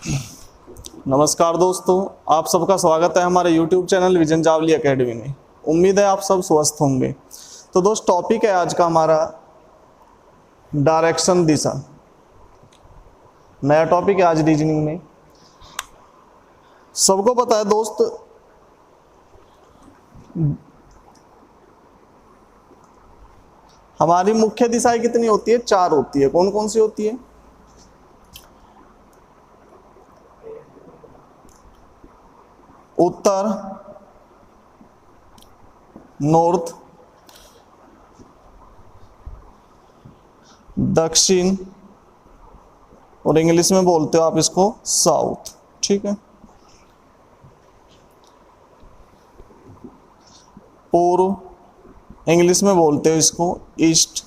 नमस्कार दोस्तों, आप सबका स्वागत है हमारे YouTube channel Vision Javli Academy में। उम्मीद है आप सब स्वस्थ होंगे। तो दोस्त, टॉपिक है आज का हमारा डायरेक्शन, दिशा। नया टॉपिक है आज रीजनिंग में। सबको पता है दोस्त, हमारी मुख्य दिशाएं कितनी होती है? 4 होती है। कौन कौन सी होती है? उत्तर, नॉर्थ, दक्षिण, और इंग्लिश में बोलते हो आप इसको साउथ। ठीक है। पूर्व, इंग्लिश में बोलते हो इसको ईस्ट।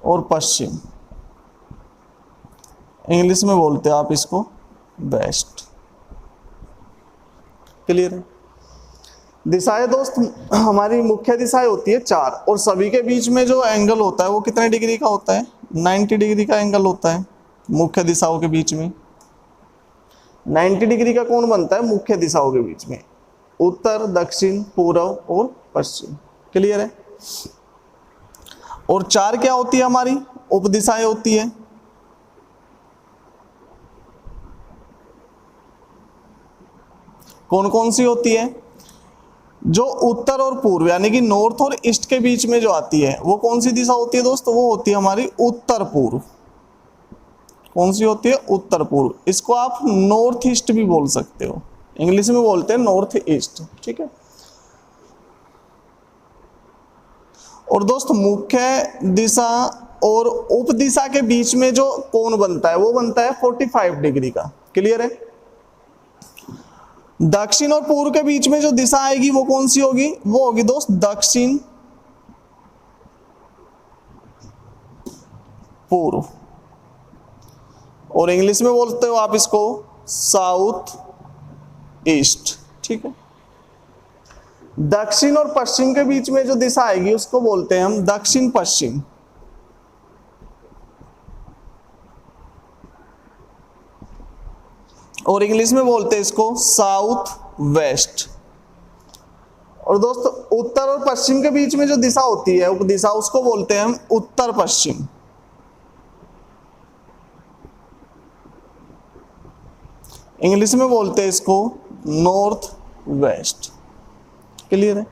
और पश्चिम, इंग्लिश में बोलते हैं आप इसको वेस्ट। क्लियर है? दिशाएं दोस्त, हमारी मुख्य दिशाएं होती है 4, और सभी के बीच में जो एंगल होता है वो कितने डिग्री का होता है? 90 डिग्री का एंगल होता है मुख्य दिशाओं के बीच में। 90 डिग्री का कोण बनता है मुख्य दिशाओं के बीच में? उत्तर, दक्षिण, पूर्व और पश्चिम। क्लियर है? और 4 क्या होती है? हमारी उपदिशाएं होती है। कौन कौन सी होती है? जो उत्तर और पूर्व यानी कि नॉर्थ और ईस्ट के बीच में जो आती है वो कौन सी दिशा होती है दोस्त? वो होती है हमारी उत्तर पूर्व। कौन सी होती है? उत्तर पूर्व। इसको आप नॉर्थ ईस्ट भी बोल सकते हो, इंग्लिश में बोलते हैं नॉर्थ ईस्ट। ठीक है। और दोस्त, मुख्य दिशा और उप दिशा के बीच में जो कोण बनता है वो बनता है 45 डिग्री का। क्लियर है? दक्षिण और पूर्व के बीच में जो दिशा आएगी वो कौन सी होगी? वो होगी दोस्त दक्षिण पूर्व, और इंग्लिश में बोलते हो आप इसको साउथ ईस्ट। ठीक है। दक्षिण और पश्चिम के बीच में जो दिशा आएगी उसको बोलते हैं हम दक्षिण पश्चिम। और इंग्लिश में बोलते हैं इसको साउथ वेस्ट। और दोस्त, उत्तर और पश्चिम के बीच में जो दिशा होती है उपदिशा, उसको बोलते हैं हम उत्तर पश्चिम। इंग्लिश में बोलते हैं इसको नॉर्थ वेस्ट। क्लियर है?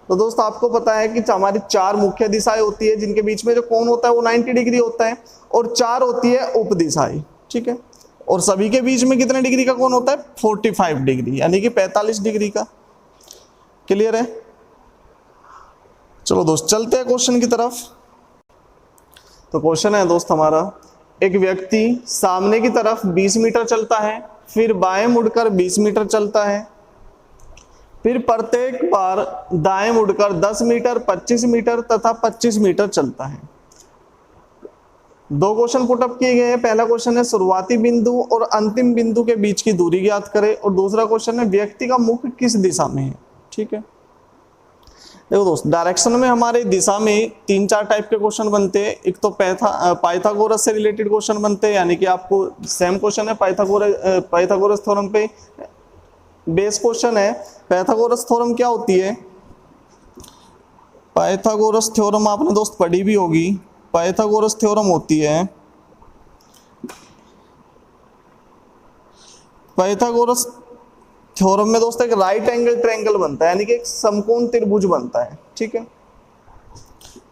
तो दोस्त, आपको पता है कि हमारी 4 मुख्य दिशाएं होती है जिनके बीच में जो कोण होता है वो 90 डिग्री होता है, और 4 होती है उपदिशाएं। ठीक है। और सभी के बीच में कितने डिग्री का कोण होता है? 45 डिग्री, यानी कि 45 डिग्री का। क्लियर है? चलो दोस्त, चलते हैं क्वेश्चन की तरफ। तो क्वेश्चन है दोस्त हमारा, एक व्यक्ति सामने की तरफ 20 मीटर चलता है, फिर बाएं मुड़कर 20 मीटर चलता है, फिर प्रत्येक बार दाएं मुड़कर 10 मीटर, 25 मीटर तथा 25 मीटर चलता है। 2 क्वेश्चन पुटअप किए गए हैं। पहला क्वेश्चन है शुरुआती बिंदु और अंतिम बिंदु के बीच की दूरी ज्ञात करें, और दूसरा क्वेश्चन है व्यक्ति का मुख किस दिशा में है। ठीक है। देखो दोस्त, डायरेक्शन में हमारे दिशा में 3-4 टाइप के क्वेश्चन बनते हैं। एक तो पाइथागोरस से रिलेटेड क्वेश्चन बनते हैं, यानी कि आपको सेम क्वेश्चन है पाइथागोरस थ्योरम पे बेस क्वेश्चन है। पाइथागोरस थ्योरम क्या होती है? पाइथागोरस थ्योरम आपने दोस्त पढ़ी भी होगी। पाइथागोरस थ्योरम होती है, पाइथागोरस थ्योरम में दोस्त एक राइट एंगल ट्रायंगल बनता है, यानी कि एक समकोण त्रिभुज बनता है। ठीक है।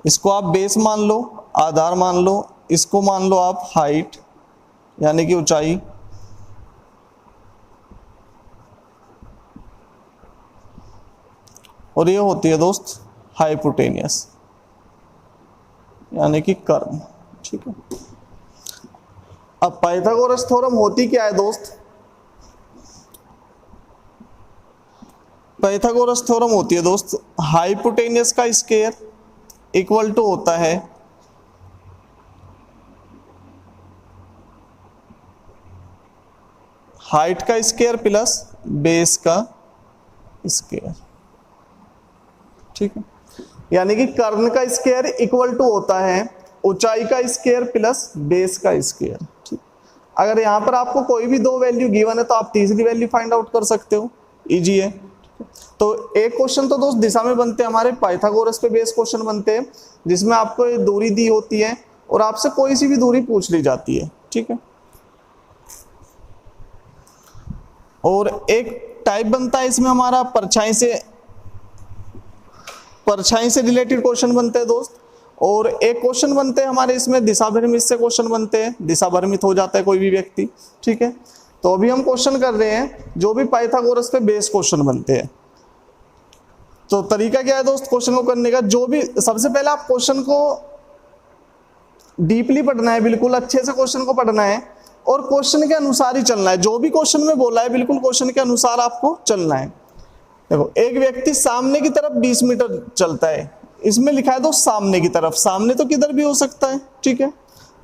इसको आप बेस मान लो, आधार मान लो, इसको मान लो आप हाइट यानी कि ऊंचाई, और ये होती है दोस्त हाइपोटेनियस यानी कि कर्म। ठीक है। अब पाइथागोरस थ्योरम होती क्या है दोस्त? पाइथागोरस थ्योरम होती है दोस्त, हाइपोटेनियस का स्क्वायर इक्वल टू होता है हाइट का स्क्वायर प्लस बेस का स्क्वायर। ठीक है। यानी कि कर्ण का स्क्वायर इक्वल टू होता है ऊंचाई का स्क्वायर प्लस बेस का स्क्वायर। ठीक, अगर यहाँ पर आपको कोई भी दो वैल्यू गिवन है तो आप तीसरी वैल्यू फाइंड आउट कर सकते हो, इजी है। तो एक क्वेश्चन तो दोस्त दिशा में बनते हैं हमारे, पाइथागोरस पे बेस क्वेश्चन बनते हैं जिसमें आपको ये दूरी दी होती है और आपसे कोई सी भी दूरी पूछ ली जाती है। ठीक है, और एक टाइप बनता है इसमें हमारा परछाई से रिलेटेड क्वेश्चन बनते हैं दोस्त, और एक क्वेश्चन बनते हैं हमारे इसमें दिशा भ्रमित से क्वेश्चन बनते हैं, दिशा भ्रमित हो जाता है कोई भी व्यक्ति। ठीक है, तो अभी हम क्वेश्चन कर रहे हैं जो भी पाइथागोरस पे बेस क्वेश्चन बनते हैं। तो तरीका क्या है दोस्त क्वेश्चन को करने का, जो भी सबसे पहले आप क्वेश्चन को डीपली पढ़ना है, बिल्कुल अच्छे से क्वेश्चन को पढ़ना है और क्वेश्चन के अनुसार ही चलना है। जो भी क्वेश्चन में बोला है बिल्कुल क्वेश्चन के अनुसार आपको चलना है। देखो, एक व्यक्ति सामने की तरफ 20 मीटर चलता है, इसमें लिखा है दोस्त सामने की तरफ, सामने तो किधर भी हो सकता है। ठीक है,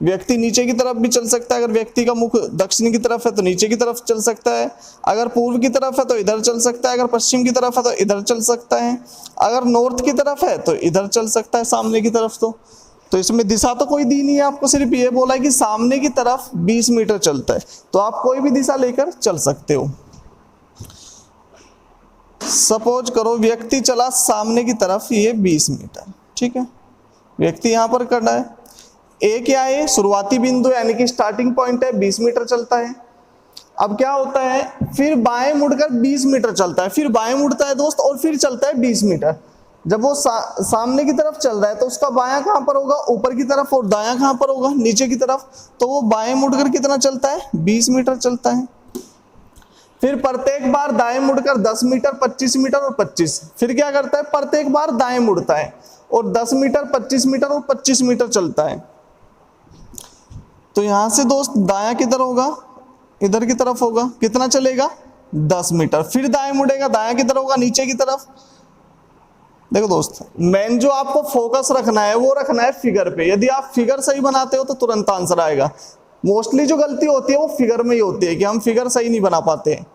व्यक्ति नीचे की तरफ भी चल सकता है, अगर व्यक्ति का मुख दक्षिण की तरफ है तो नीचे की तरफ चल सकता है, अगर पूर्व की तरफ है तो इधर चल सकता है, अगर पश्चिम की तरफ है तो इधर चल सकता है, अगर नॉर्थ की तरफ है तो इधर चल सकता है सामने की तरफ। तो इसमें दिशा तो कोई दी नहीं है, आपको सिर्फ ये बोला है कि सामने की तरफ 20 मीटर चलता है, तो आप कोई भी दिशा लेकर चल सकते हो। सपोज करो व्यक्ति चला सामने की तरफ ये 20 मीटर। ठीक है, व्यक्ति यहां पर खड़ा है, ए क्या है शुरुआती बिंदु यानी कि स्टार्टिंग पॉइंट है, 20 मीटर चलता है। अब क्या होता है, फिर बाएं मुड़कर 20 मीटर चलता है, फिर बाएं मुड़ता है दोस्त और फिर चलता है 20 मीटर। जब वो सामने की तरफ चल रहा है तो उसका बायां कहां पर होगा, ऊपर की तरफ, और दायां कहां पर होगा, नीचे की तरफ। तो वो बाएं मुड़कर कितना चलता है, 20 मीटर चलता है। फिर प्रत्येक बार दाएं मुड़कर 10 मीटर, 25 मीटर और 25। फिर क्या करता है, प्रत्येक बार दाएं मुड़ता है और 10 मीटर, 25 मीटर और 25 मीटर चलता है। तो यहां से दोस्त दायां किधर होगा, इधर की तरफ होगा, कितना चलेगा 10 मीटर। फिर दाएं मुड़ेगा, दायां किधर होगा, नीचे की तरफ। देखो दोस्त, मेन जो आपको फोकस रखना है वो रखना है फिगर पे। यदि आप फिगर सही बनाते हो तो तुरंत आंसर आएगा। मोस्टली जो गलती होती है वो फिगर में ही होती है कि हम फिगर सही नहीं बना पाते हैं।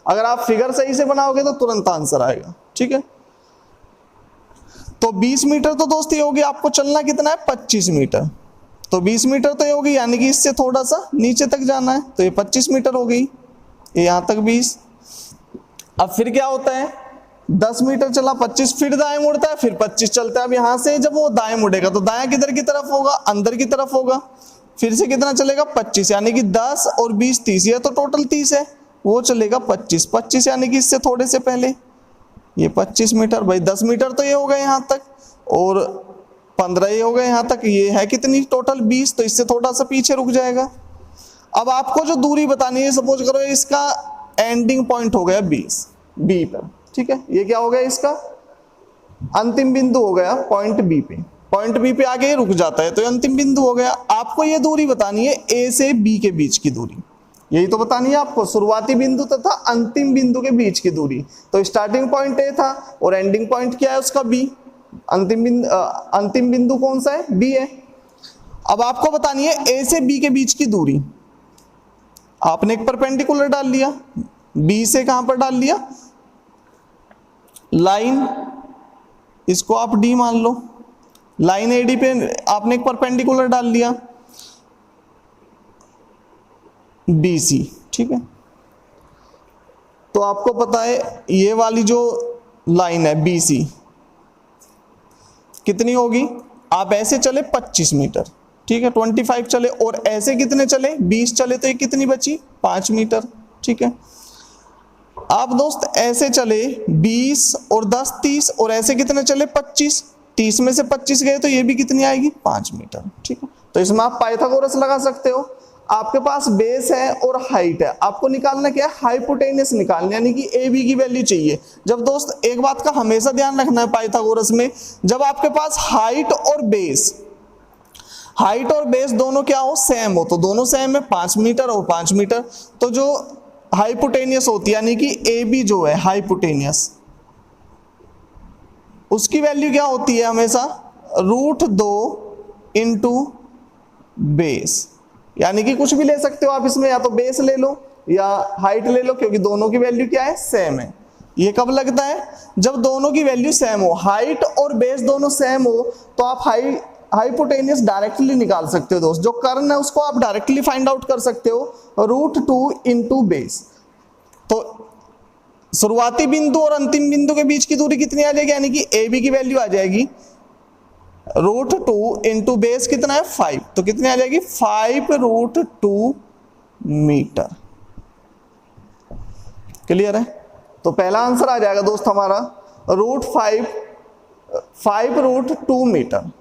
अगर आप फिगर सही से बनाओगे तो तुरंत आंसर आएगा। ठीक है, तो 20 मीटर तो दोस्त ये होगी, आपको चलना कितना है 25 मीटर। तो 20 मीटर तो ये होगी, यानी कि इससे थोड़ा सा नीचे तक जाना है, तो ये 25 मीटर हो गई, यहां तक 20। अब फिर क्या होता है, 10 मीटर चला, 25, फिर दाएं मुड़ता है, फिर 25 चलता है। अब यहां से जब वो दाएं मुड़ेगा तो दायां किधर की तरफ होगा, अंदर की तरफ होगा। फिर से कितना चलेगा 25, यानी कि 10 और 20 30, ये तो टोटल 30 है, वो चलेगा 25। 25 यानी कि इससे थोड़े से पहले ये 25 मीटर। भाई 10 मीटर तो ये हो गए यहाँ तक, और 15 ये हो गए यहाँ तक, ये है कितनी टोटल 20, तो इससे थोड़ा सा पीछे रुक जाएगा। अब आपको जो दूरी बतानी है, सपोज करो इसका एंडिंग पॉइंट हो गया 20 बी पर। ठीक है, ये क्या हो गया, इसका अंतिम बिंदु हो गया पॉइंट बी पे। पॉइंट बी पे आगे रुक जाता है तो ये अंतिम बिंदु हो गया। आपको ये दूरी बतानी है ए से बी के बीच की दूरी, यही तो बतानी है आपको, शुरुआती बिंदु तथा अंतिम बिंदु के बीच की दूरी। तो स्टार्टिंग पॉइंट ए था और एंडिंग पॉइंट क्या है उसका बी। अंतिम बिंदु कौन सा है, बी है। अब आपको बतानी है ए से बी के बीच की दूरी। आपने एक परपेंडिकुलर डाल लिया, बी से कहां पर डाल लिया, लाइन, इसको आप डी मान लो। लाइन एडी पे आपने एक परपेंडिकुलर डाल लिया, BC। ठीक है, तो आपको पता है ये वाली जो लाइन है BC कितनी होगी, आप ऐसे चले 25 मीटर। ठीक है, 25 चले, और ऐसे कितने चले 20 चले, तो ये कितनी बची 5 मीटर। ठीक है, आप दोस्त ऐसे चले 20 और 10 30, और ऐसे कितने चले 25, 30 में से 25 गए तो ये भी कितनी आएगी 5 मीटर। ठीक है, तो इसमें आप पाइथागोरस लगा सकते हो। आपके पास बेस है और हाइट है, आपको निकालना क्या है, हाइपोटेनस निकालना, यानी कि ए बी की वैल्यू चाहिए। जब दोस्त एक बात का हमेशा ध्यान रखना है पाइथागोरस में, जब आपके पास हाइट और बेस दोनों क्या हो, सेम हो, तो दोनों सेम है 5 मीटर और 5 मीटर। तो जो हाइपोटेनियस होती है यानी कि ए बी जो है हाइपोटेनियस, उसकी वैल्यू क्या होती है हमेशा, √2 इंटू बेस। यानी कि कुछ भी ले सकते हो आप इसमें, या तो बेस ले लो या हाइट ले लो, क्योंकि दोनों की वैल्यू क्या है, सेम है। ये कब लगता है? जब दोनों की वैल्यू सेम हो, हाइट और बेस दोनों सेम हो, तो आप हाइपोटेनियस डायरेक्टली निकाल सकते हो दोस्त। जो कर्ण है उसको आप डायरेक्टली फाइंड आउट कर सकते हो, √2 इंटू बेस। तो शुरुआती बिंदु और अंतिम बिंदु के बीच की दूरी कितनी आ जाएगी, यानी कि AB की वैल्यू आ जाएगी √2 इंटू बेस कितना है 5, तो कितनी आ जाएगी 5√2 मीटर। क्लियर है? तो पहला आंसर आ जाएगा दोस्त हमारा √5 मीटर।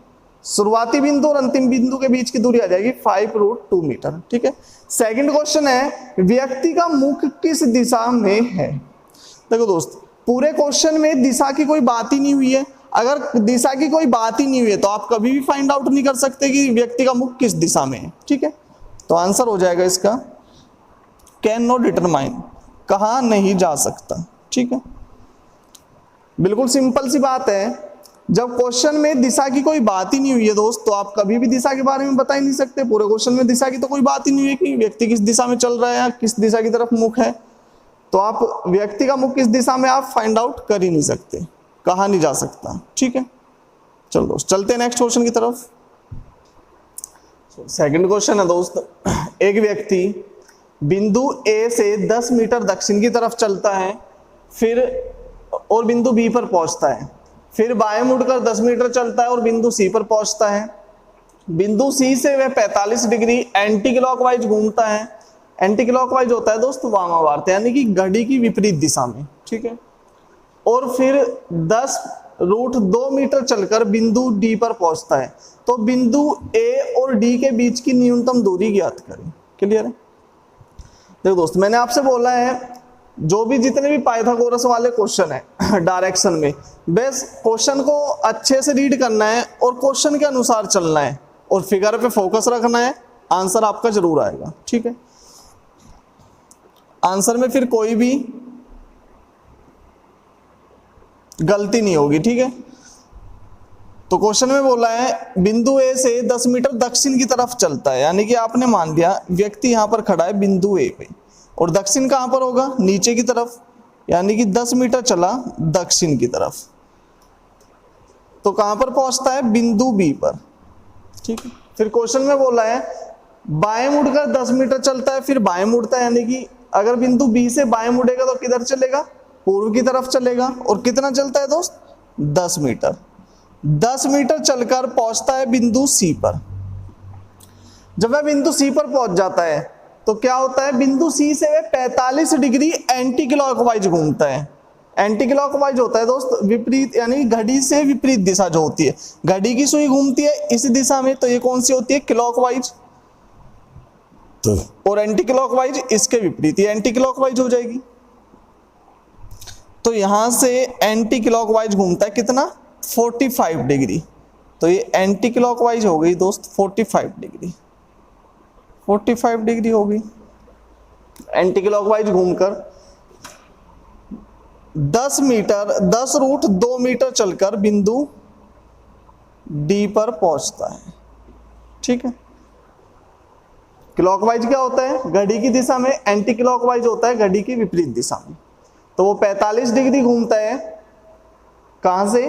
शुरुआती बिंदु और अंतिम बिंदु के बीच की दूरी आ जाएगी 5√2 मीटर। ठीक है। सेकंड क्वेश्चन है, व्यक्ति का मुख किस दिशा में है? देखो दोस्त, पूरे क्वेश्चन में दिशा की कोई बात ही नहीं हुई है। अगर दिशा की कोई बात ही नहीं हुई है तो आप कभी भी फाइंड आउट नहीं कर सकते कि व्यक्ति का मुख किस दिशा में है। ठीक है, तो आंसर हो जाएगा इसका कैन नॉट डिटरमाइन, कहा नहीं जा सकता। ठीक है, बिल्कुल सिंपल सी बात है। जब क्वेश्चन में दिशा की कोई बात ही नहीं हुई है दोस्त, तो आप कभी भी दिशा के बारे में बता ही नहीं सकते। पूरे क्वेश्चन में दिशा की तो कोई बात ही नहीं हुई कि व्यक्ति किस दिशा में चल रहा है या किस दिशा की तरफ मुख है, तो आप व्यक्ति का मुख किस दिशा में आप फाइंड आउट कर ही नहीं सकते, कहा नहीं जा सकता। ठीक है, चलो दोस्त चलते हैं नेक्स्ट क्वेश्चन की तरफ। सेकंड क्वेश्चन है दोस्त, एक व्यक्ति बिंदु ए से 10 मीटर दक्षिण की तरफ चलता है, फिर और बिंदु बी पर पहुंचता है, फिर बाएं मुड़कर 10 मीटर चलता है और बिंदु सी पर पहुंचता है। बिंदु सी से वह 45 डिग्री एंटी क्लॉकवाइज घूमता है। एंटी क्लॉकवाइज होता है दोस्त वामावर्त, यानी कि घड़ी की विपरीत दिशा में। ठीक है, और फिर 10√2 मीटर चलकर बिंदु डी पर पहुंचता है। तो बिंदु ए और डी के बीच की न्यूनतम दूरी ज्ञात करें। क्लियर है? देखो दोस्त, मैंने आपसे बोला है जो भी जितने भी पाइथागोरस वाले क्वेश्चन है डायरेक्शन में, बस क्वेश्चन को अच्छे से रीड करना है और क्वेश्चन के अनुसार चलना है और फिगर पे फोकस रखना है, आंसर आपका जरूर आएगा। ठीक है, आंसर में फिर कोई भी गलती नहीं होगी। ठीक है, तो क्वेश्चन में बोला है बिंदु ए से 10 मीटर दक्षिण की तरफ चलता है, यानी कि आपने मान लिया व्यक्ति यहां पर खड़ा है बिंदु ए पे, और दक्षिण कहां पर होगा, नीचे की तरफ, यानी कि 10 मीटर चला दक्षिण की तरफ, तो कहां पर पहुंचता है, बिंदु बी पर। ठीक है, फिर क्वेश्चन में बोला है बाएं मुड़कर 10 मीटर चलता है, फिर बाएं मुड़ता है, यानी कि अगर बिंदु बी से बाएं मुड़ेगा तो किधर चलेगा, पूर्व की तरफ चलेगा। और कितना चलता है दोस्त, 10 मीटर। 10 मीटर चलकर पहुंचता है बिंदु सी पर। जब वह बिंदु सी पर पहुंच जाता है तो क्या होता है, बिंदु सी से वह 45 डिग्री एंटी क्लॉकवाइज घूमता है। एंटी क्लॉकवाइज होता है दोस्त विपरीत, यानी घड़ी से विपरीत दिशा जो होती है। घड़ी की सुई घूमती है इस दिशा में, तो ये कौन सी होती है, क्लॉकवाइज, और एंटी क्लॉकवाइज इसके विपरीत, ये एंटी क्लॉकवाइज हो जाएगी। तो यहां से एंटी क्लॉकवाइज घूमता है कितना, 45 डिग्री, तो ये एंटी क्लॉकवाइज हो गई दोस्त 45 डिग्री। 45 डिग्री होगी एंटी क्लॉकवाइज घूमकर 10√2 मीटर चलकर बिंदु डी पर पहुंचता है। ठीक है, क्लॉकवाइज क्या होता है, घड़ी की दिशा में, एंटी क्लॉकवाइज होता है घड़ी की विपरीत दिशा में। तो वो 45 डिग्री घूमता है कहां से,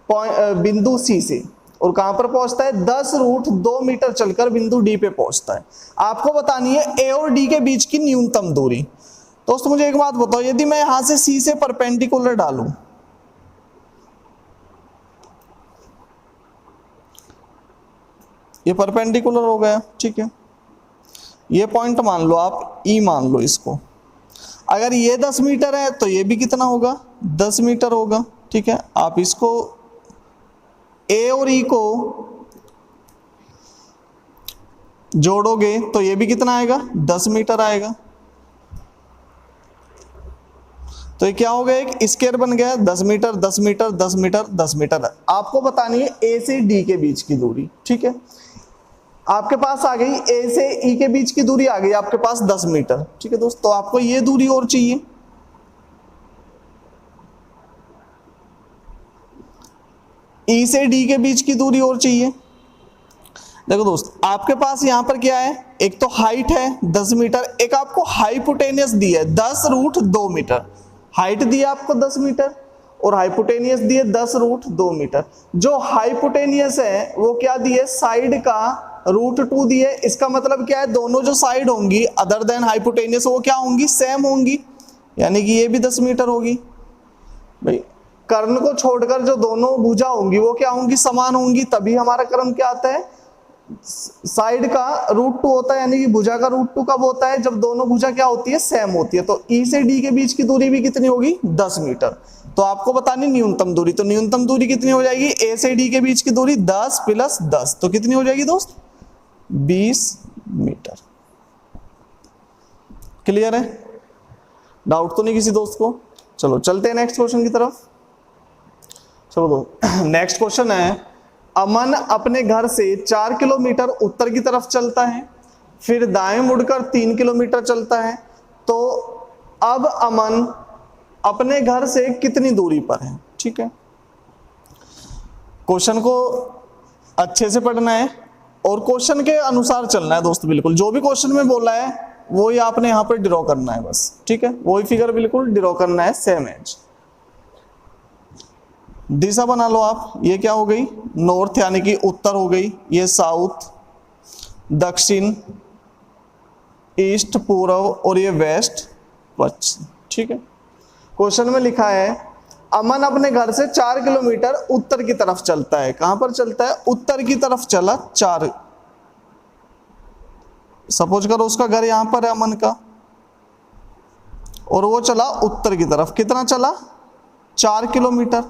बिंदु सी से, और कहां पर पहुंचता है, 10√2 मीटर चलकर बिंदु डी पे पहुंचता है। आपको बतानी है ए और डी के बीच की न्यूनतम दूरी। दोस्तों मुझे एक बात बताओ, यदि मैं यहां से सी से परपेंडिकुलर डालूं, ये परपेंडिकुलर हो गया। ठीक है, ये पॉइंट मान लो आप, ई मान लो इसको। अगर ये 10 मीटर है तो ये भी कितना होगा, 10 मीटर होगा। ठीक है, आप इसको ए और ई को जोड़ोगे तो ये भी कितना आएगा, 10 मीटर आएगा। तो ये क्या हो गया, एक स्क्वायर बन गया, 10 मीटर 10 मीटर 10 मीटर 10 मीटर। आपको बतानी है ए से डी के बीच की दूरी। ठीक है, आपके पास आ गई ए से ई के बीच की दूरी आ गई आपके पास 10 मीटर। ठीक है दोस्तों, तो आपको ये दूरी और चाहिए, ई से डी के बीच की दूरी और चाहिए। देखो दोस्त, आपके पास यहां पर क्या है, एक तो हाइट है 10 मीटर, एक आपको हाइपोटेनियस दी है 10√2 मीटर। हाइट दी है आपको 10 मीटर और हाइपोटेनियस दी है 10√2 मीटर। जो हाइपोटेनियस है वो क्या दी है, साइड का √2 दी है। इसका मतलब क्या है, दोनों जो साइड होंगी अदर देन हाइपोटेनियस वो क्या होंगी, सेम होंगी, यानी कि ये भी 10 मीटर होगी। भाई कर्ण को छोड़कर जो दोनों भुजा होंगी वो क्या होंगी, समान होंगी, तभी हमारा कर्ण क्या आता है, साइड का √2 होता है, यानी कि भुजा का √2 कब होता है, जब दोनों भुजा क्या होती है, सेम होती है। तो ई से डी के बीच की दूरी भी कितनी होगी, 10 मीटर। तो आपको बतानी न्यूनतम दूरी, तो न्यूनतम दूरी कितनी हो जाएगी, ए से डी के बीच की दूरी 10 + 10, तो कितनी हो जाएगी दोस्त, 20 मीटर। क्लियर है, डाउट तो नहीं किसी दोस्त को। चलो चलते हैं नेक्स्ट क्वेश्चन की तरफ। चलो दो नेक्स्ट क्वेश्चन है, अमन अपने घर से 4 किलोमीटर उत्तर की तरफ चलता है, फिर दाएं मुड़कर 3 किलोमीटर चलता है। तो अब अमन अपने घर से कितनी दूरी पर है। ठीक है, क्वेश्चन को अच्छे से पढ़ना है और क्वेश्चन के अनुसार चलना है दोस्त। बिल्कुल जो भी क्वेश्चन में बोला है वो ही आपने यहाँ पर ड्रॉ करना है बस। ठीक है, वही फिगर बिल्कुल ड्रॉ करना है, सेम एज। दिशा बना लो आप, ये क्या हो गई, नॉर्थ यानी कि उत्तर हो गई, ये साउथ, दक्षिण, ईस्ट पूर्व, और ये वेस्ट पश्चिम। ठीक है, क्वेश्चन में लिखा है अमन अपने घर से 4 किलोमीटर उत्तर की तरफ चलता है। कहां पर चलता है, उत्तर की तरफ चला 4। सपोज करो उसका घर यहां पर है अमन का, और वो चला उत्तर की तरफ, कितना चला, 4 किलोमीटर।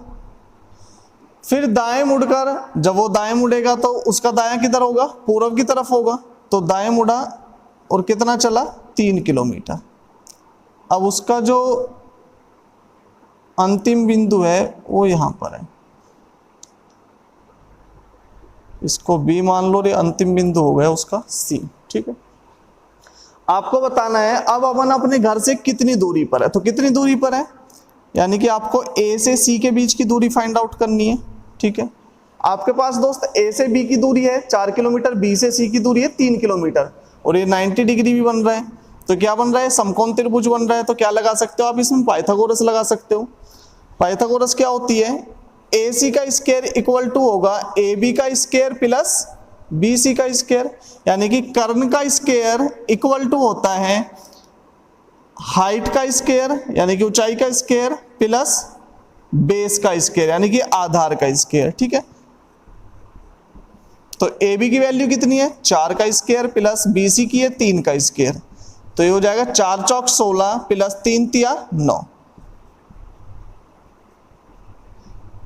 फिर दाएं मुड़कर, जब वो दाएं मुड़ेगा तो उसका दायां किधर होगा, पूर्व की तरफ होगा, तो दाएं मुड़ा और कितना चला, 3 किलोमीटर। अब उसका जो अंतिम बिंदु है वो यहां पर है, इसको बी मान लो, ये अंतिम बिंदु हो गया उसका सी। ठीक है, आपको बताना है अब अमन अपने घर से कितनी दूरी पर है। तो कितनी दूरी पर है, यानी कि आपको ए से सी के बीच की दूरी फाइंड आउट करनी है। ठीक है, आपके पास दोस्त ए से बी की दूरी है 4 किलोमीटर, बी से सी की दूरी है 3 किलोमीटर, और ये 90 डिग्री भी बन रहा है। तो क्या बन रहा है, समकोण त्रिभुज बन रहा है। तो क्या लगा सकते हो आप इसमें, पाइथागोरस लगा सकते हो। पाइथागोरस क्या होती है, ए सी का स्क्वायर इक्वल टू होगा ए बी का स्क्वायर प्लस बी सी का स्क्वायर, यानी कि कर्ण का स्क्वायर इक्वल टू होता है हाइट का स्क्वायर यानी कि ऊंचाई का स्क्वायर प्लस बेस का स्क्वायर यानी कि आधार का स्क्वायर। ठीक है, तो ए बी की वैल्यू कितनी है, 4 का स्क्वायर प्लस बी सी की है 3 का स्क्वायर, तो ये हो जाएगा 4 चौक 16 प्लस 3 तिया 9,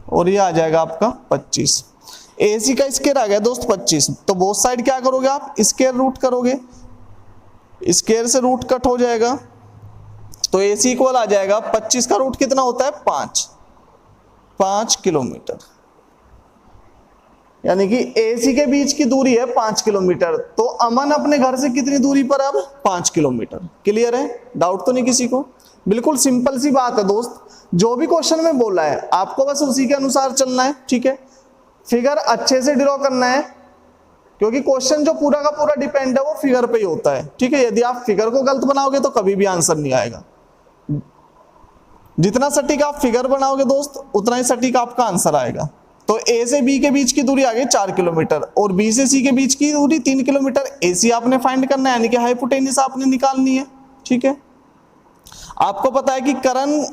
और ये आ जाएगा आपका 25। ए सी का स्क्वायर आ गया दोस्त 25, तो बोथ साइड क्या करोगे आप, स्क्वायर रूट करोगे, स्क्वायर से रूट कट हो जाएगा, तो ए सी इक्वल आ जाएगा 25 का रूट कितना होता है, 5 किलोमीटर, यानी कि ए सी के बीच की दूरी है 5 किलोमीटर। तो अमन अपने घर से कितनी दूरी पर है अब, 5 किलोमीटर। क्लियर है, डाउट तो नहीं किसी को। बिल्कुल सिंपल सी बात है दोस्त, जो भी क्वेश्चन में बोला है आपको बस उसी के अनुसार चलना है। ठीक है, फिगर अच्छे से ड्रॉ करना है, क्योंकि क्वेश्चन जो पूरा का पूरा डिपेंड है वो फिगर पे ही होता है। ठीक है, यदि आप फिगर को गलत बनाओगे तो कभी भी आंसर नहीं आएगा। जितना सटीक आप फिगर बनाओगे दोस्त उतना ही सटीक आपका आंसर आएगा। तो ए से बी के बीच की दूरी आ गई 4 किलोमीटर और बी से सी के बीच की दूरी 3 किलोमीटर। ए सी आपने फाइंड करना है, यानी कि हाइपोटेनियस आपने निकालनी है। ठीक है, आपको पता है कि कर्ण,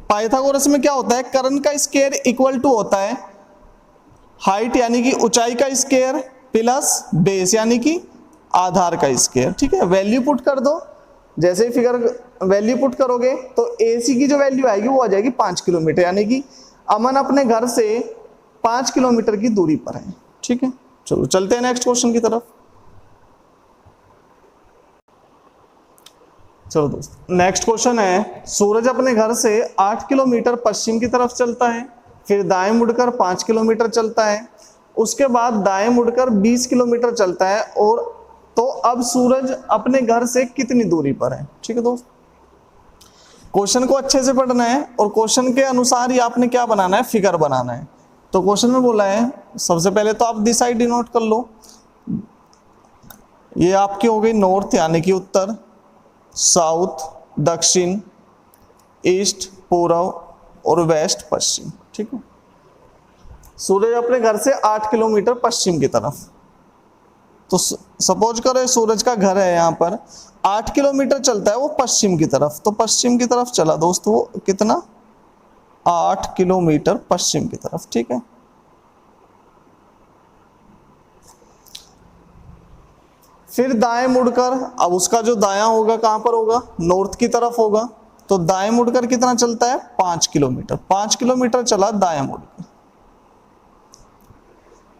पाइथागोरस में क्या होता है, कर्ण का स्क्वायर इक्वल टू होता है हाइट यानी कि ऊंचाई का स्क्वायर प्लस बेस यानी कि आधार का स्क्वायर। ठीक है, वैल्यू पुट कर दो, जैसे ही फिगर वैल्यू पुट करोगे तो ए सी की जो वैल्यू आएगी वो आ जाएगी 5 किलोमीटर, यानी कि अमन अपने घर से 5 किलोमीटर की दूरी पर है। ठीक है, चलो चलते हैं नेक्स्ट क्वेश्चन की तरफ। चलो दोस्त, नेक्स्ट क्वेश्चन है, सूरज अपने घर से 8 किलोमीटर पश्चिम की तरफ चलता है, फिर दाएं मुड़कर 5 किलोमीटर चलता है, उसके बाद दाएं मुड़कर 20 किलोमीटर चलता है, और तो अब सूरज अपने घर से कितनी दूरी पर है। ठीक है दोस्त, क्वेश्चन को अच्छे से पढ़ना है और क्वेश्चन के अनुसार ही आपने क्या बनाना है, फिगर बनाना है। तो क्वेश्चन में बोला है, सबसे पहले तो आप दिशा डिनोट कर लो, ये आपकी हो गई नॉर्थ यानी कि उत्तर, साउथ दक्षिण, ईस्ट पूर्व और वेस्ट पश्चिम। ठीक है, सूरज अपने घर से 8 किलोमीटर पश्चिम की तरफ, तो सपोज करो सूरज का घर है यहाँ पर, 8 किलोमीटर चलता है वो पश्चिम की तरफ, तो पश्चिम की तरफ चला दोस्त वो कितना, 8 किलोमीटर पश्चिम की तरफ। ठीक है, फिर दाएं मुड़कर, अब उसका जो दायां होगा कहां पर होगा, नॉर्थ की तरफ होगा, तो दाएं मुड़कर कितना चलता है, 5 किलोमीटर, 5 किलोमीटर चला दाएं मुड़कर।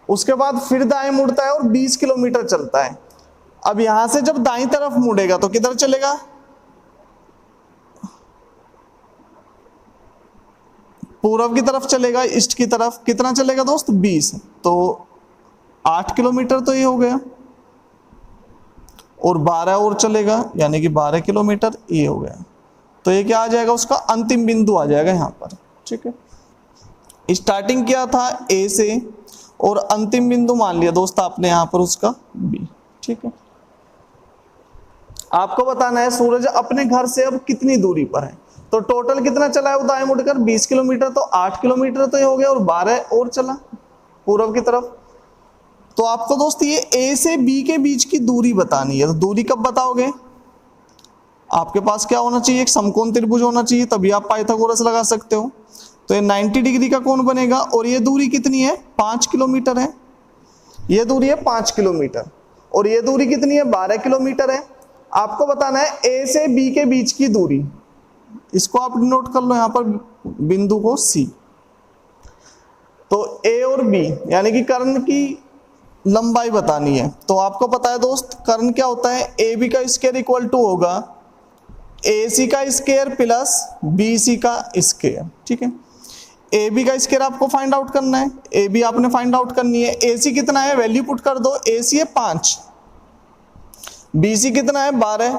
उसके बाद फिर दाएं मुड़ता है और 20 किलोमीटर चलता है। अब यहां से जब दाईं तरफ मुड़ेगा तो किधर चलेगा, पूर्व की तरफ चलेगा, ईस्ट की तरफ। कितना चलेगा दोस्त, 20, तो 8 किलोमीटर तो ये हो गया, और 12 और चलेगा, यानी कि 12 किलोमीटर ये हो गया। तो ये क्या आ जाएगा, उसका अंतिम बिंदु आ जाएगा यहाँ पर। ठीक है, स्टार्टिंग किया था ए से और अंतिम बिंदु मान लिया दोस्त आपने यहाँ पर उसका बी। ठीक है, आपको बताना है सूरज अपने घर से अब कितनी दूरी पर है, तो टोटल कितना चला है वो दाएं मुड़कर, 20 किलोमीटर, तो 8 किलोमीटर तो ये हो गया, और 12 और चला पूर्व की तरफ। तो आपको दोस्त ये ए से बी के बीच की दूरी बतानी है, तो दूरी कब बताओगे, आपके पास क्या होना चाहिए, एक समकोण त्रिभुज होना चाहिए, तभी आप पाइथागोरस लगा सकते हो। तो ये 90 डिग्री का कोण बनेगा, और ये दूरी कितनी है, 5 किलोमीटर है, ये दूरी है 5 किलोमीटर, और ये दूरी कितनी है, 12 किलोमीटर है। आपको बताना है ए से बी के बीच की दूरी, इसको आप नोट कर लो यहाँ पर बिंदु को सी। तो ए और बी यानी कि कर्ण की लंबाई बतानी है, तो आपको पता है दोस्त कर्ण क्या होता है, ए बी का स्क्वायर इक्वल टू होगा ए सी का स्क्वायर प्लस बी सी का स्क्वायर। ठीक है, ए बी का स्क्वायर आपको फाइंड आउट करना है, ए बी आपने फाइंड आउट करनी है। ए सी कितना है, वैल्यू पुट कर दो, ए सी है 5, बी सी कितना है 12,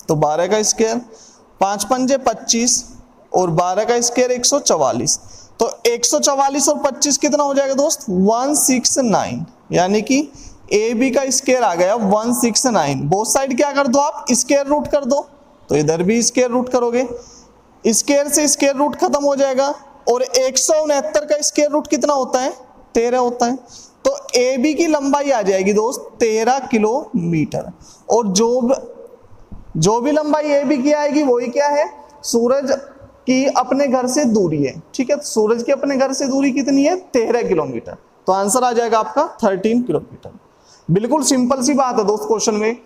तो 12 का स्क्वायर, 5 पंजे 25 और 12 का स्क्वायर 144, तो 144 और 25 कितना हो जाएगा दोस्त, 169, यानी कि ए बी का स्क्वायर आ गया 169। बोथ साइड क्या कर दो आप, स्क्वायर रूट कर दो, तो इधर भी स्क्वायर रूट करोगे, स्क्वायर से स्क्वायर रूट खत्म हो जाएगा, और 169 का स्क्वायर रूट कितना होता है, 13 होता है। तो ए बी की लंबाई आ जाएगी दोस्त 13 किलोमीटर, और जो भी लंबाई ए बी की आएगी वही क्या है, सूरज की अपने घर से दूरी है। ठीक है, सूरज की अपने घर से दूरी कितनी है, 13 किलोमीटर, तो आंसर आ जाएगा आपका 13 किलोमीटर। बिल्कुल सिंपल सी बात है दोस्त क्वेश्चन में।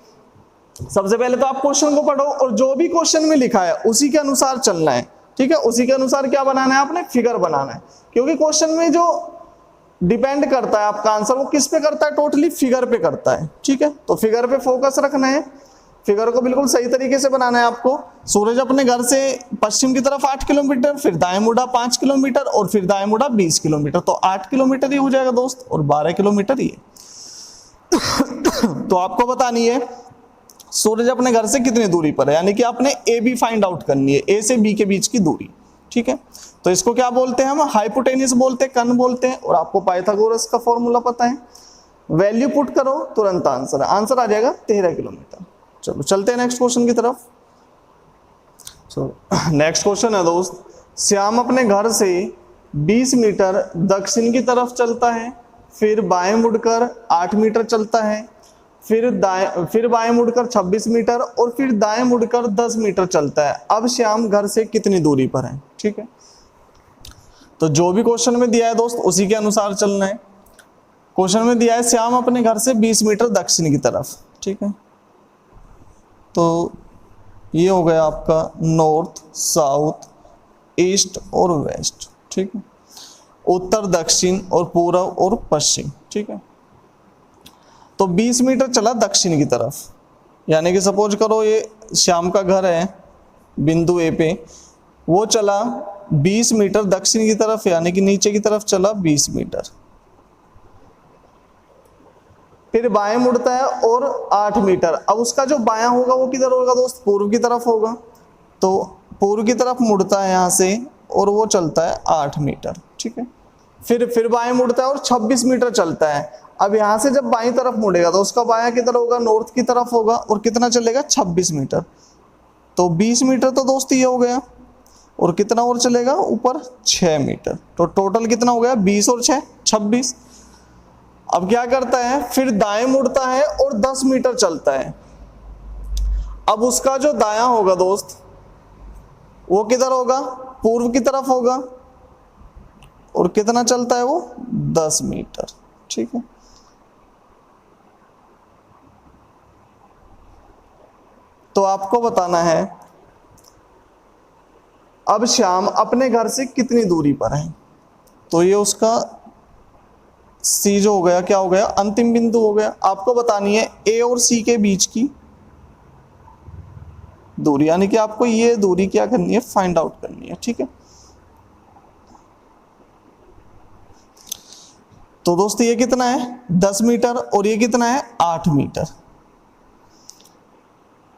सबसे पहले तो आप क्वेश्चन को पढ़ो और जो भी क्वेश्चन में लिखा है उसी के अनुसार चलना है। ठीक है, उसी के अनुसार क्या बनाना है आपने, फिगर बनाना है, क्योंकि क्वेश्चन में जो डिपेंड करता है आपका आंसर वो किस पे करता है, टोटली फिगर पे करता है। ठीक है, तो फिगर पे फोकस रखना है, फिगर को बिल्कुल सही तरीके से बनाना है आपको। सूरज अपने घर से पश्चिम की तरफ 8 किलोमीटर, फिर दाएं मुड़ा 5 किलोमीटर और फिर दाएं मुड़ा 20 किलोमीटर, तो 8 किलोमीटर ही हो जाएगा दोस्त, और 12 किलोमीटर ही है। तो आपको बतानी है सूरज अपने घर से कितनी दूरी पर है, यानी कि आपने ए बी फाइंड आउट करनी है, ए से बी के बीच की दूरी। ठीक है, तो इसको क्या बोलते हैं हम, हाइपोटेन्यूज बोलते हैं, कर्ण बोलते हैं, और आपको पाइथागोरस का फॉर्मूला पता है। वैल्यू पुट करो तुरंत आंसर आ जाएगा 13 किलोमीटर। चलो चलते हैं नेक्स्ट क्वेश्चन की तरफ। नेक्स्ट क्वेश्चन है दोस्त, श्याम अपने घर से 20 मीटर दक्षिण की तरफ चलता है, फिर बाएं मुड़कर 8 मीटर चलता है, फिर बाएं मुड़कर 26 मीटर और फिर दाएं मुड़कर 10 मीटर चलता है। अब श्याम घर से कितनी दूरी पर है। ठीक है, तो जो भी क्वेश्चन में दिया है दोस्त उसी के अनुसार चलना है। क्वेश्चन में दिया है श्याम अपने घर से 20 मीटर दक्षिण की तरफ। ठीक है, तो ये हो गया आपका नॉर्थ, साउथ, ईस्ट और वेस्ट। ठीक है, उत्तर, दक्षिण और पूर्व और पश्चिम। ठीक है, तो 20 मीटर चला दक्षिण की तरफ, यानी कि सपोज करो ये श्याम का घर है बिंदु ए पे, वो चला 20 मीटर दक्षिण की तरफ, यानी कि नीचे की तरफ चला 20 मीटर, फिर बाएं मुड़ता है और 8 मीटर। अब उसका जो बायां होगा वो किधर होगा दोस्त, पूर्व की तरफ होगा, तो पूर्व की तरफ मुड़ता है यहाँ से और वो चलता है 8 मीटर। ठीक है, फिर बाएं मुड़ता है और 26 मीटर चलता है। अब यहाँ से जब बाईं तरफ मुड़ेगा तो उसका बायां किधर होगा, नॉर्थ की तरफ होगा, और कितना चलेगा 26 मीटर, तो 20 मीटर तो दोस्त ये हो गया। और कितना और चलेगा ऊपर 6 मीटर। तो टोटल कितना हो गया 20 और 6 26। अब क्या करता है, फिर दाएं मुड़ता है और 10 मीटर चलता है। अब उसका जो दायां होगा दोस्त वो किधर होगा, पूर्व की तरफ होगा, और कितना चलता है वो 10 मीटर। ठीक है, तो आपको बताना है अब श्याम अपने घर से कितनी दूरी पर है। तो ये उसका सी जो हो गया, क्या हो गया, अंतिम बिंदु हो गया। आपको बतानी है ए और सी के बीच की दूरी, यानी कि आपको ये दूरी क्या करनी है, फाइंड आउट करनी है। ठीक है, तो दोस्त ये कितना है 10 मीटर और ये कितना है 8 मीटर,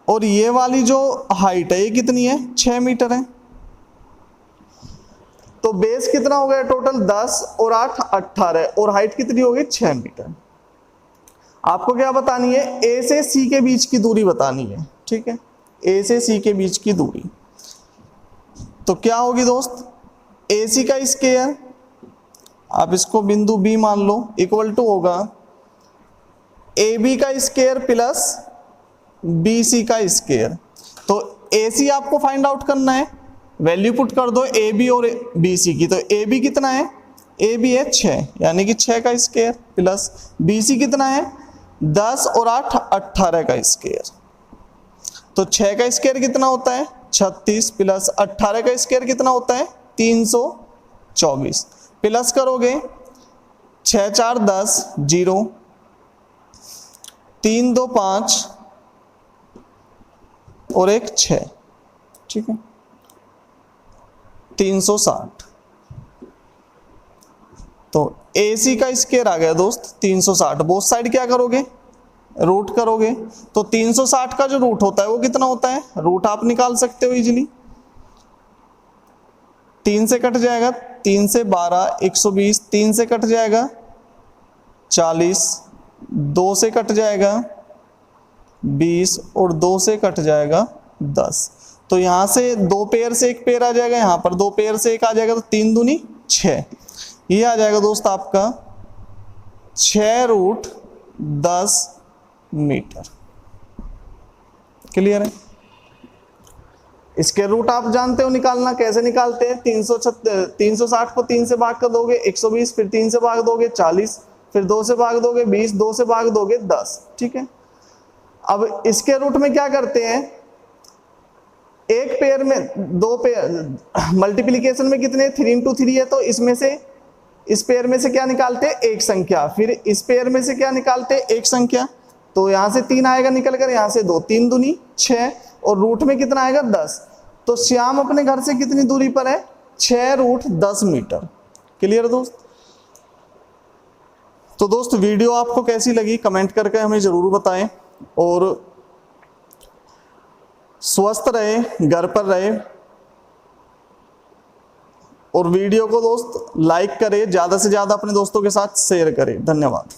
और ये वाली जो हाइट है ये कितनी है 6 मीटर है। तो बेस कितना हो गया टोटल 10 और 8 18, और हाइट कितनी होगी 6 मीटर। आपको क्या बतानी है, ए से सी के बीच की दूरी बतानी है। ठीक है, ए से सी के बीच की दूरी, तो क्या होगी दोस्त, ए सी का स्क्वायर, आप इसको बिंदु बी मान लो, इक्वल टू होगा ए बी का स्क्वायर प्लस बी सी का स्क्वायर। तो ए सी आपको फाइंड आउट करना है, वैल्यू पुट कर दो ए बी और बी सी की। तो ए बी कितना है, ए बी है 6, यानी कि 6 का स्क्वायर, प्लस बी सी कितना है 10 और 8 18 का स्क्वायर। तो 6 का स्क्वायर कितना होता है 36, प्लस 18 का स्क्वायर कितना होता है 324, प्लस करोगे 6 4 10 0, 3 2 5 और 1 6। ठीक है, 360। तो AC का स्क्वायर आ गया दोस्त 360। बोथ साइड क्या करोगे, रूट करोगे। तो 360 का जो रूट होता है वो कितना होता है, रूट आप निकाल सकते हो इजीली। 3 से कट जाएगा, 3 से 12 120, 3 से कट जाएगा 40, 2 से कट जाएगा 20 और 2 से कट जाएगा 10। तो यहाँ से 2 पेयर से 1 पेयर आ जाएगा, यहाँ पर 2 पेयर से 1 आ जाएगा, तो 3 दूनी 6। ये आ जाएगा दोस्त आपका 6√10 मीटर। क्लियर है, इसके रूट आप जानते हो निकालना, कैसे निकालते हैं, 360 को 3 से भाग कर दोगे 120, फिर 3 से भाग दोगे 40, फिर 2 से भाग दोगे 20, 2 से भाग दोगे 10। ठीक है, अब इसके रूट में क्या करते हैं, एक पेयर में 2 पेयर, मल्टीप्लिकेशन में कितने 3 × 3 है, तो इसमें से इस पेयर में से क्या निकालते हैं एक संख्या, फिर इस पेयर में से क्या निकालते हैं एक संख्या। तो यहां से 3 आएगा निकल कर, यहां से 2, 3 दूनी 6, और रूट में कितना आएगा 10। तो श्याम अपने घर से कितनी दूरी पर है 6√10 मीटर। क्लियर दोस्त। तो दोस्त वीडियो आपको कैसी लगी कमेंट करके हमें जरूर बताएं, और स्वस्थ रहे, घर पर रहे, और वीडियो को दोस्त लाइक करें, ज्यादा से ज्यादा अपने दोस्तों के साथ शेयर करें। धन्यवाद।